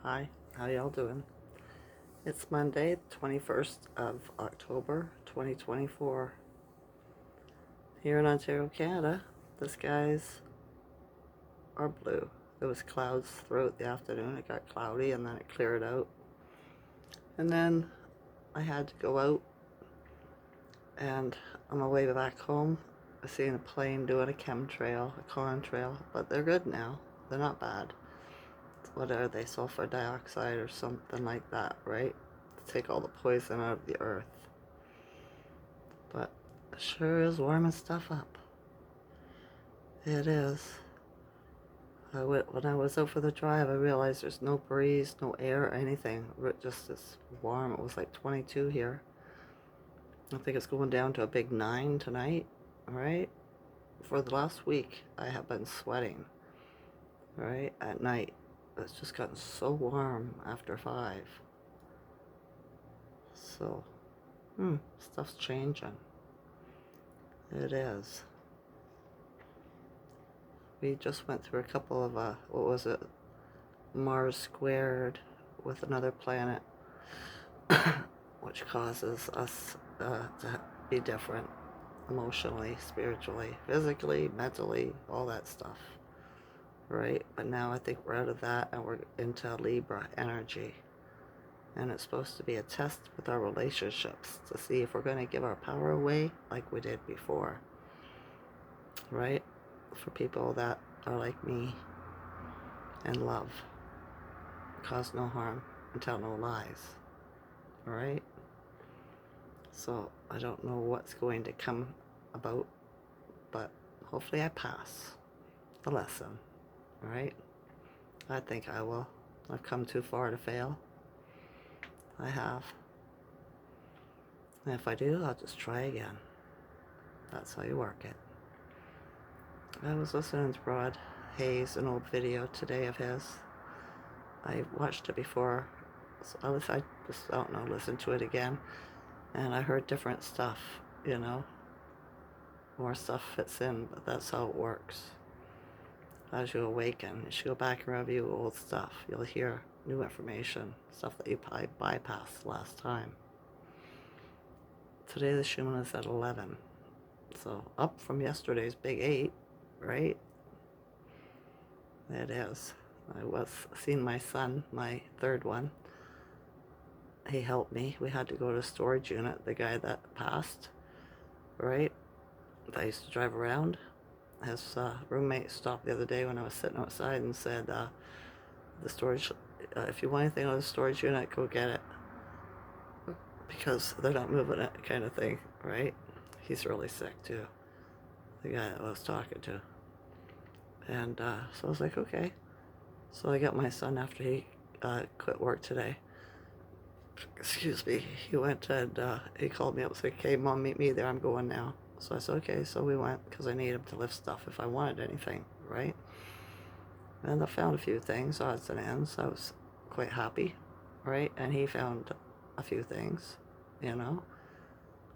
Hi, how y'all doing? It's Monday, 21st of October, 2024. Here in Ontario, Canada, the skies are blue. There was clouds throughout the afternoon. It got cloudy and then it cleared out. And then I had to go out, and on my way back home, I seen a plane doing a chemtrail, a contrail, but they're good now. They're not bad. What are they, sulfur dioxide or something like that, right? To take all the poison out of the earth. But it sure is warming stuff up. It is. When I was out for the drive, I realized there's no breeze, no air, or anything. It just is warm. It was like 22 here. I think it's going down to a big 9 tonight, right? For the last week, I have been sweating, right, at night. It's just gotten so warm after 5. So, stuff's changing. It is. We just went through a couple of, what was it? Mars squared with another planet, which causes us to be different emotionally, spiritually, physically, mentally, all that stuff, right? But now I think we're out of that and we're into Libra energy. And it's supposed to be a test with our relationships to see if we're going to give our power away like we did before, right? For people that are like me and love, cause no harm and tell no lies, all right? So I don't know what's going to come about, but hopefully I pass the lesson, all right? I think I will. I've come too far to fail. I have. And if I do, I'll just try again. That's how you work it. I was listening to Rod Hayes, an old video today of his. I watched it before, so I just, I don't know, listened to it again, and I heard different stuff, you know. More stuff fits in, but that's how it works. As you awaken, as you go back and review old stuff, you'll hear new information, stuff that you probably bypassed last time. Today the Schuman is at 11, so up from yesterday's big 8, right? It is. I was seeing my son, my third one. He helped me. We had to go to a storage unit, the guy that passed, right? That I used to drive around. His roommate stopped the other day when I was sitting outside and said, the storage, if you want anything out of the storage unit, go get it. Because they're not moving it, kind of thing, right? He's really sick too, the guy that I was talking to. And so I was like, okay. So I got my son after he quit work today. Excuse me. He went and he called me up and said, okay, Mom, meet me there. I'm going now. So I said, okay. So we went because I need him to lift stuff if I wanted anything, right? And I found a few things, odds and ends. I was quite happy, right? And he found a few things, you know?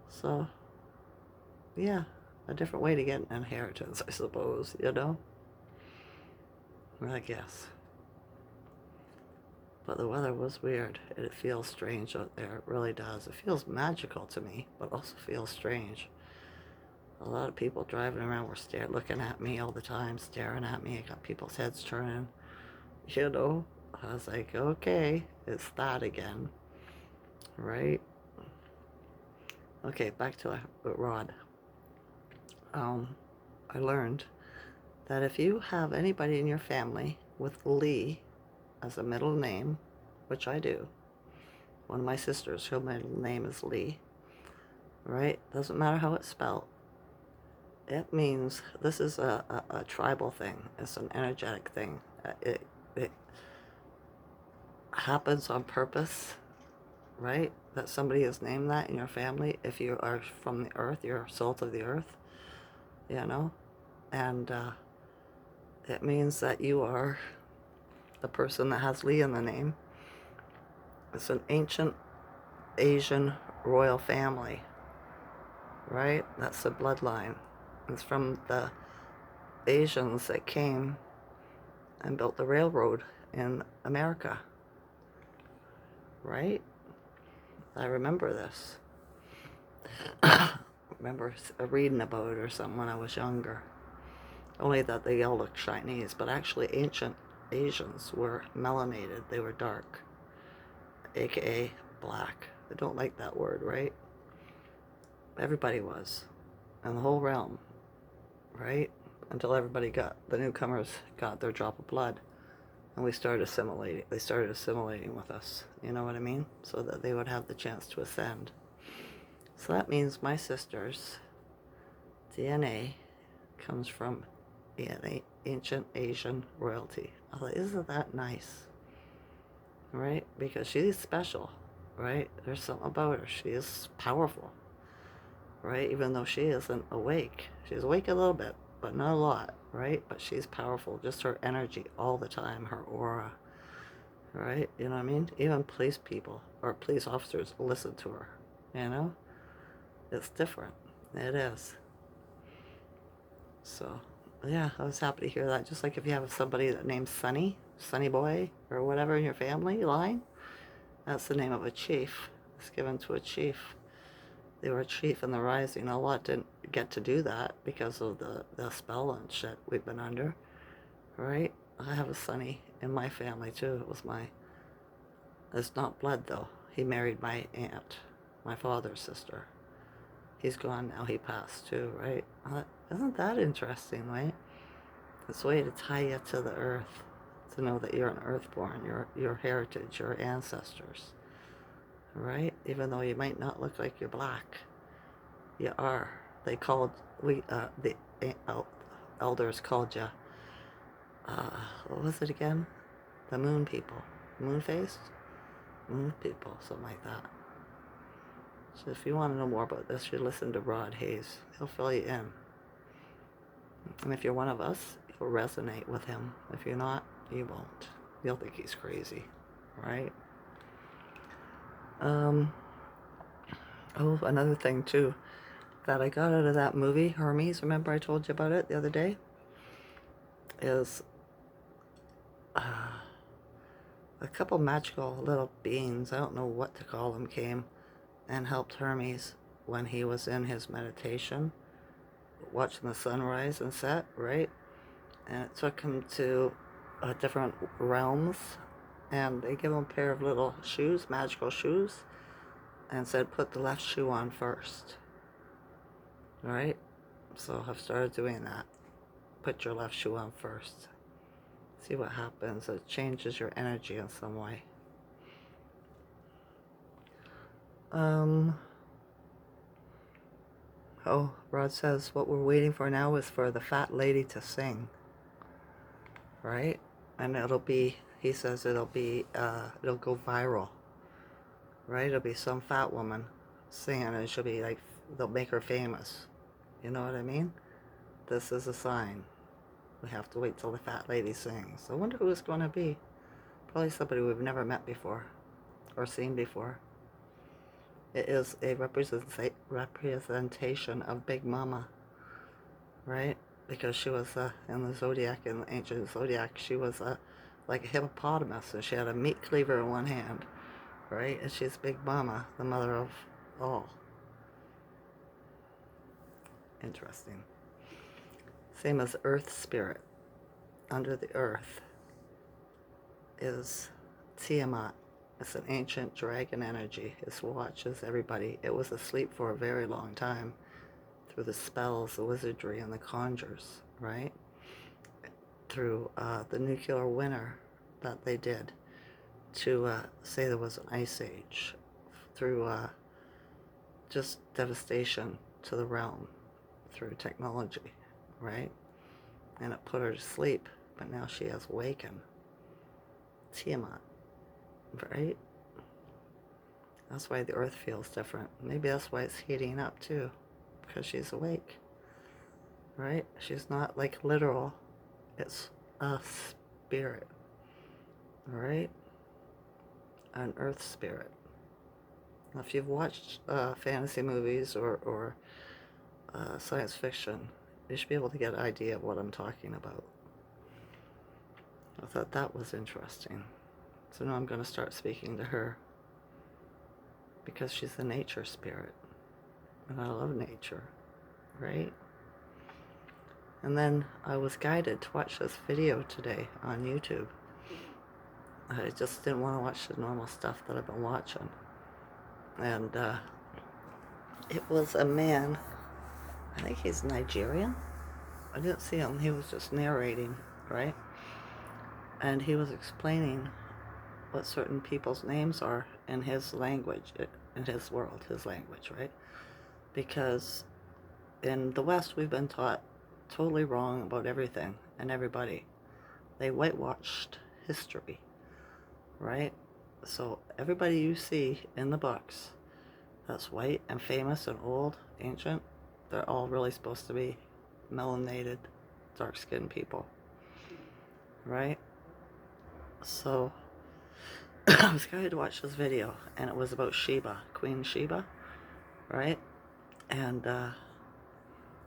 So, yeah, a different way to get an inheritance, I suppose, you know? I guess. But the weather was weird. It feels strange out there. It really does. It feels magical to me, but also feels strange. A lot of people driving around were looking at me all the time, staring at me. I got people's heads turning. You know, I was like, okay, it's that again, right? Okay, back to Rod. I learned that if you have anybody in your family with Lee as a middle name, which I do, one of my sisters, her middle name is Lee, right? Doesn't matter how it's spelled. It means this is a tribal thing. It's an energetic thing. It happens on purpose, right? That somebody is named that in your family. If you are from the earth, you're salt of the earth, you know? And it means that you are the person that has Lee in the name. It's an ancient Asian royal family, right? That's the bloodline. It's from the Asians that came and built the railroad in America, right? I remember this. I remember reading about it or something when I was younger. Only that they all looked Chinese, but actually ancient Asians were melanated. They were dark, aka black. I don't like that word, right? Everybody was, and the whole realm, right? Until the newcomers got their drop of blood, and we started assimilating. They started assimilating with us. You know what I mean? So that they would have the chance to ascend. So that means my sister's DNA comes from ancient Asian royalty. I thought, isn't that nice? Right? Because she's special, right? There's something about her. She is powerful, right? Even though she isn't awake. She's awake a little bit, but not a lot, right? But she's powerful. Just her energy all the time, her aura, right? You know what I mean? Even police people or police officers listen to her, you know? It's different. It is. So, yeah, I was happy to hear that. Just like if you have somebody that names Sonny, Sonny Boy, or whatever in your family line, that's the name of a chief. It's given to a chief. They were a chief in the rising. A lot didn't get to do that because of the spell and shit we've been under, right? I have a Sonny in my family too. It's not blood though. He married my aunt, my father's sister. He's gone now. He passed too, right? Isn't that interesting, right? It's a way to tie you to the earth, to know that you're an earthborn, your heritage, your ancestors, right? Even though you might not look like you're black, you are. They called the elders called you. What was it again? The moon people, moon-faced, moon people, something like that. So if you want to know more about this, you listen to Rod Hayes. He'll fill you in. And if you're one of us, you'll resonate with him. If you're not, you won't. You'll think he's crazy, right? Oh, another thing too that I got out of that movie, Hermes, remember I told you about it the other day, is a couple magical little beings, I don't know what to call them, came and helped Hermes when he was in his meditation, watching the sunrise and set, right? And it took him to different realms, and they give him a pair of little shoes, magical shoes, and said put the left shoe on first. All right? So I've started doing that. Put your left shoe on first. See what happens. It changes your energy in some way. Oh, Rod says what we're waiting for now is for the fat lady to sing. Right? And he says it'll go viral. Right? It'll be some fat woman singing and she'll be like, they'll make her famous. You know what I mean? This is a sign. We have to wait till the fat lady sings. I wonder who it's going to be. Probably somebody we've never met before or seen before. It is a representation of Big Mama, right? Because she was in the zodiac, in the ancient zodiac, she was like a hippopotamus, and she had a meat cleaver in one hand, right? And she's Big Mama, the mother of all. Interesting. Same as Earth Spirit. Under the earth is Tiamat. It's an ancient dragon energy. It watches everybody. It was asleep for a very long time through the spells, the wizardry, and the conjures, right? Through the nuclear winter that they did to say there was an ice age, through just devastation to the realm, through technology, right? And it put her to sleep, but now she has awakened. Tiamat, right? That's why the earth feels different. Maybe that's why it's heating up too, because she's awake, right? She's not like literal, it's a spirit, right? An earth spirit. Now, if you've watched fantasy movies or science fiction, you should be able to get an idea of what I'm talking about. I thought that was interesting. So now I'm going to start speaking to her because she's a nature spirit. And I love nature, right? And then I was guided to watch this video today on YouTube. I just didn't want to watch the normal stuff that I've been watching. And it was a man, I think he's Nigerian. I didn't see him, he was just narrating, right? And he was explaining what certain people's names are in his language, in his world, his language, right? Because in the West, we've been taught totally wrong about everything and everybody. They whitewashed history, right? So everybody you see in the books that's white and famous and old, ancient, they're all really supposed to be melanated, dark-skinned people, right? So I was going to watch this video, and it was about Sheba, Queen Sheba, right? And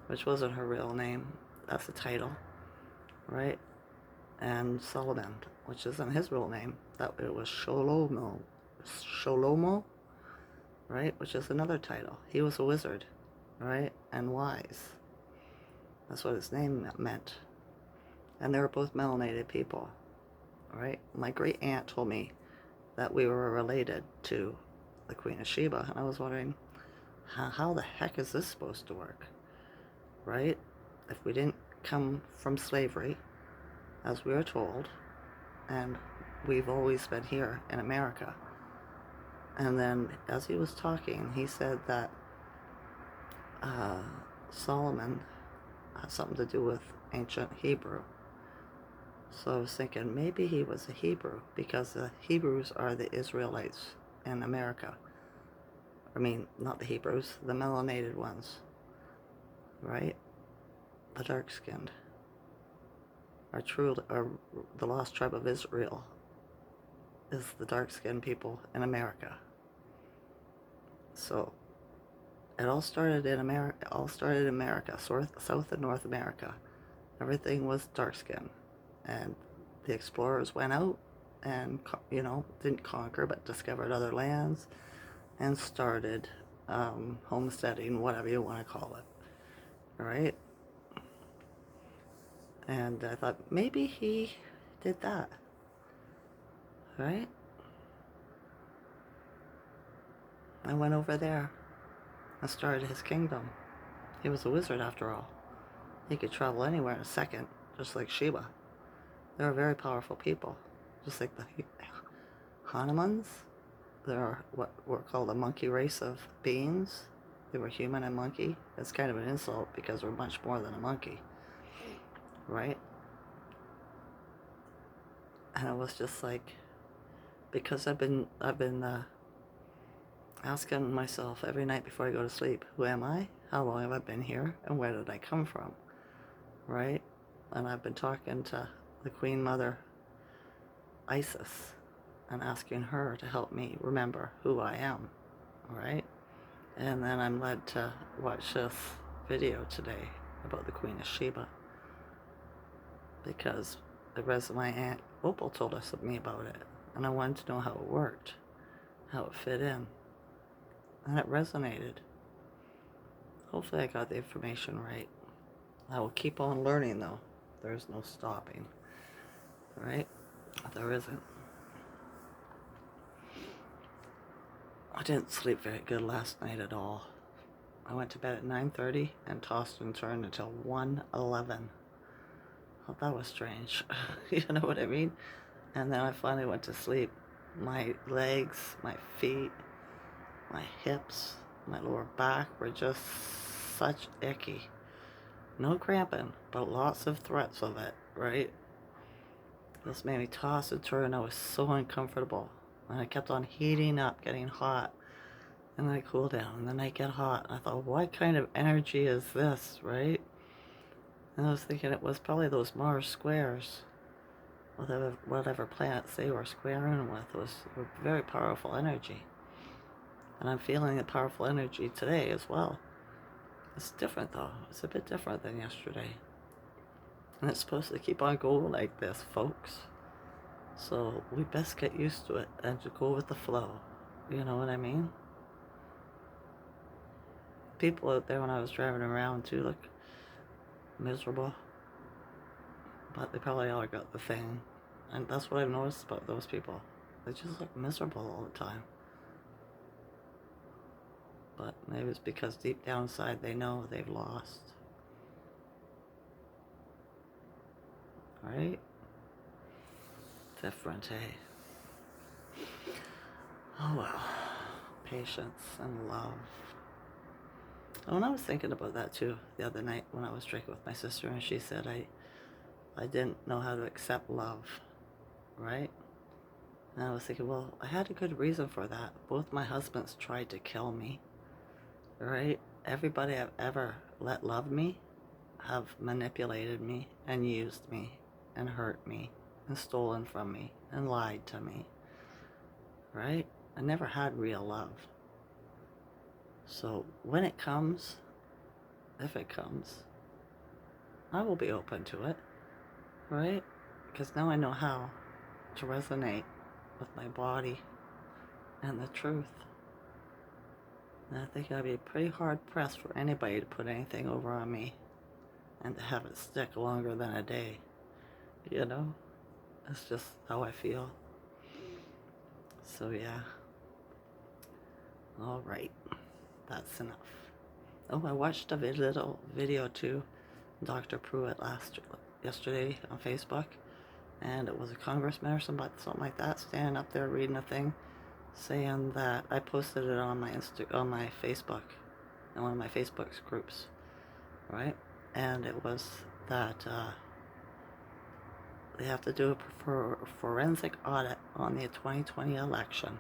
which wasn't her real name. That's the title, right? And Solomon, which isn't his real name. That it was Shlomo, right? Which is another title. He was a wizard, right? And wise. That's what his name meant. And they were both melanated people, right? My great aunt told me that we were related to the Queen of Sheba, and I was wondering, how the heck is this supposed to work, right? If we didn't come from slavery, as we were told, and we've always been here in America. And then as he was talking, he said that Solomon had something to do with ancient Hebrew. So I was thinking maybe he was a Hebrew, because the Hebrews are the Israelites in America. I mean, not the Hebrews, the melanated ones, right? The dark-skinned. Are the lost tribe of Israel is the dark-skinned people in America. So it all started in America, South and North America. Everything was dark-skinned, and the explorers went out and, didn't conquer, but discovered other lands and started homesteading, whatever you want to call it, right? And I thought maybe he did that, right? I went over there and started his kingdom. He was a wizard after all. He could travel anywhere in a second, just like Sheba. They were very powerful people, just like the Hanumans. They are what were called a monkey race of beings. They were human and monkey. It's kind of an insult because we're much more than a monkey, right? And it was just like, because I've been asking myself every night before I go to sleep, who am I? How long have I been here? And where did I come from? Right? And I've been talking to the Queen Mother, Isis, and asking her to help me remember who I am, right? And then I'm led to watch this video today about the Queen of Sheba, because my Aunt Opal told us me about it, and I wanted to know how it worked, how it fit in, and it resonated. Hopefully I got the information right. I will keep on learning, though. There's no stopping, right? There isn't. I didn't sleep very good last night at all. I went to bed at 9:30 and tossed and turned until 1:11. Well, that was strange. You know what I mean? And then I finally went to sleep. My legs, my feet, my hips, my lower back were just such icky. No cramping, but lots of threats of it, right? This made me toss and turn. I was so uncomfortable. And I kept on heating up, getting hot. And then I cool down, and then I get hot. And I thought, what kind of energy is this, right? And I was thinking it was probably those Mars squares. Whatever planets they were squaring with was very powerful energy. And I'm feeling the powerful energy today as well. It's different though. It's a bit different than yesterday. And it's supposed to keep on going like this, folks. So we best get used to it and to go with the flow. You know what I mean? people out there when I was driving around too look miserable. But they probably all got the thing. And that's what I've noticed about those people. They just look miserable all the time. But maybe it's because deep down inside they know they've lost. Right? Different, eh? Oh well. Patience and love. Oh, and I was thinking about that too the other night when I was drinking with my sister, and she said I didn't know how to accept love, right? And I was thinking, well, I had a good reason for that. Both my husbands tried to kill me, right? Everybody I've ever let love me have manipulated me and used me and hurt me and stolen from me and lied to me, right? I never had real love. So when it comes, if it comes, I will be open to it, right? Because now I know how to resonate with my body and the truth. And I think I'd be pretty hard pressed for anybody to put anything over on me and to have it stick longer than a day. You know? That's just how I feel. So yeah. Alright. That's enough. Oh, I watched a little video too, Dr. Pruitt yesterday on Facebook, and it was a congressman or something like that standing up there reading a thing, saying that I posted it on my on my Facebook, in one of my Facebook's groups, right? And it was that they have to do a forensic audit on the 2020 election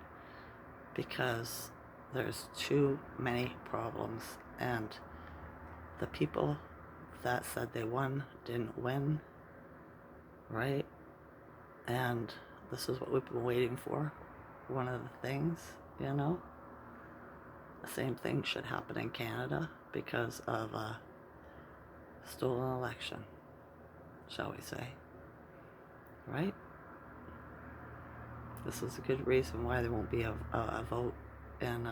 because there's too many problems, and the people that said they won didn't win, right? And this is what we've been waiting for. One of the things, you know, the same thing should happen in Canada because of a stolen election, shall we say, right? This is a good reason why there won't be a vote in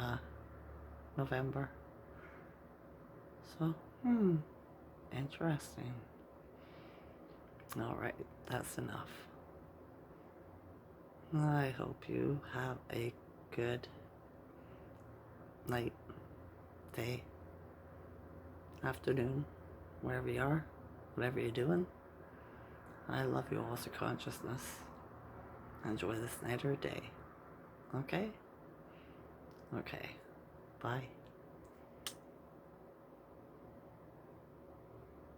November. So, interesting. All right, that's enough. I hope you have a good night, day, afternoon, wherever you are, whatever you're doing. I love you all to consciousness. Enjoy this night or day. Okay? Okay. Bye.